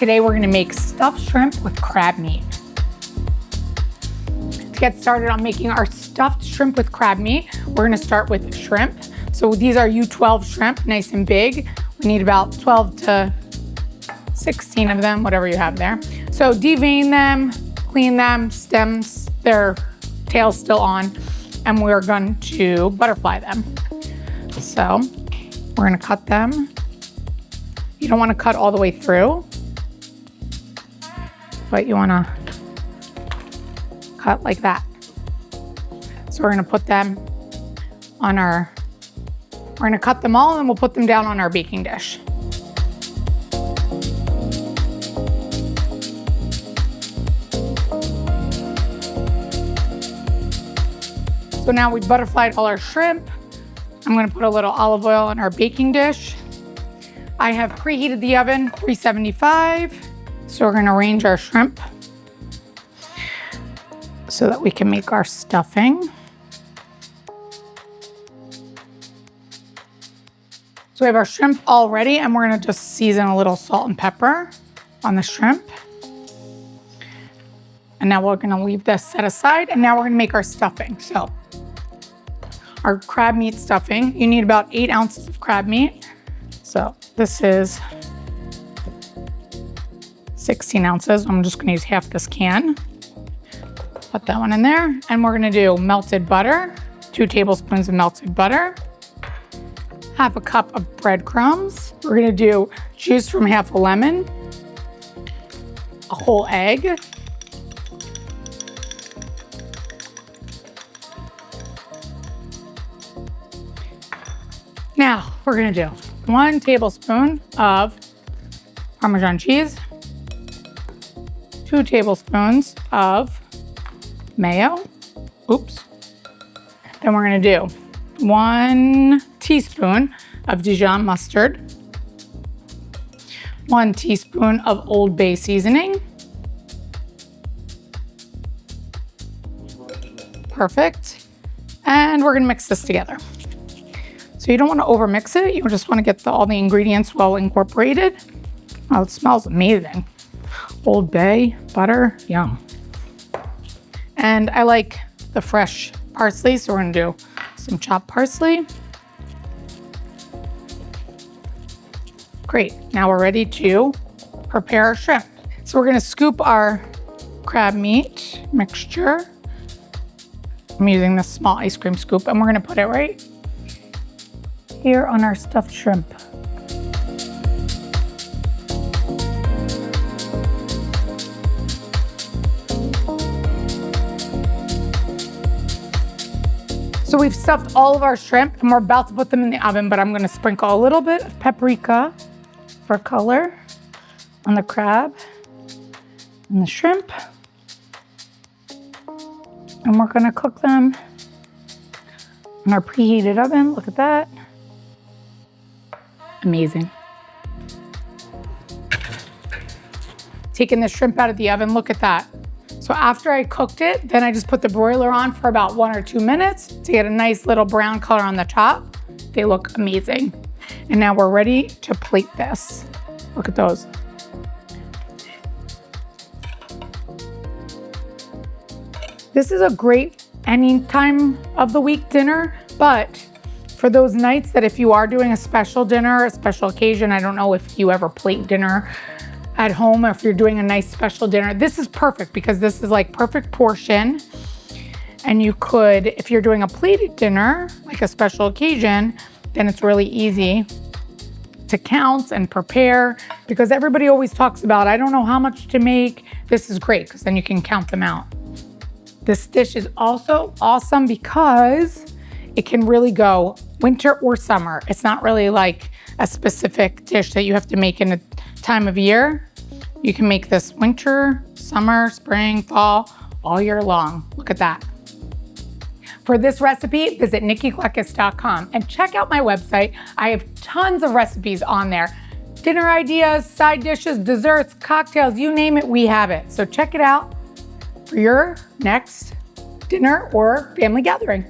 Today we're gonna make stuffed shrimp with crab meat. To get started on making our stuffed shrimp with crab meat, we're gonna start with shrimp. So these are U12 shrimp, nice and big. We need about 12 to 16 of them, whatever you have there. So devein them, clean them, stems, their tails still on, and we're going to butterfly them. So we're gonna cut them. You don't wanna cut all the way through, but you wanna cut like that. So we're gonna put them on we're gonna cut them all and we'll put them down on our baking dish. So now we've butterflied all our shrimp. I'm gonna put a little olive oil on our baking dish. I have preheated the oven, 375. So we're gonna arrange our shrimp so that we can make our stuffing. So we have our shrimp all ready, and we're gonna just season a little salt and pepper on the shrimp. And now we're gonna leave this set aside, and now we're gonna make our stuffing. So our crab meat stuffing, you need about 8 ounces of crab meat. So this is 16 ounces. I'm just gonna use half this can. Put that one in there. And we're gonna do melted butter, 2 tablespoons of melted butter, half a cup of breadcrumbs. We're gonna do juice from half a lemon, a whole egg, now we're gonna do 1 tablespoon of Parmesan cheese, 2 tablespoons of mayo. Oops. Then we're gonna do 1 teaspoon of Dijon mustard, 1 teaspoon of Old Bay seasoning. Perfect. And we're gonna mix this together. So you don't wanna overmix it. You just wanna get all the ingredients well incorporated. Oh, it smells amazing. Old Bay, butter, yum. And I like the fresh parsley, so we're gonna do some chopped parsley. Great, now we're ready to prepare our shrimp. So we're gonna scoop our crab meat mixture. I'm using this small ice cream scoop, and we're gonna put it right here on our stuffed shrimp. So we've stuffed all of our shrimp and we're about to put them in the oven, but I'm gonna sprinkle a little bit of paprika for color on the crab and the shrimp. And we're gonna cook them in our preheated oven. Look at that. Amazing. Taking the shrimp out of the oven, look at that. So after I cooked it, then I just put the broiler on for about 1 or 2 minutes to get a nice little brown color on the top. They look amazing. And now we're ready to plate this. Look at those. This is a great any time of the week dinner, but for those nights that if you are doing a special dinner, a special occasion, I don't know if you ever plate dinner at home or if you're doing a nice special dinner, this is perfect because this is like perfect portion. And you could, if you're doing a plated dinner, like a special occasion, then it's really easy to count and prepare because everybody always talks about, I don't know how much to make. This is great because then you can count them out. This dish is also awesome because it can really go winter or summer. It's not really like a specific dish that you have to make in a time of year. You can make this winter, summer, spring, fall, all year long. Look at that. For this recipe, visit nikkikleckis.com and check out my website. I have tons of recipes on there. Dinner ideas, side dishes, desserts, cocktails, you name it, we have it. So check it out for your next dinner or family gathering.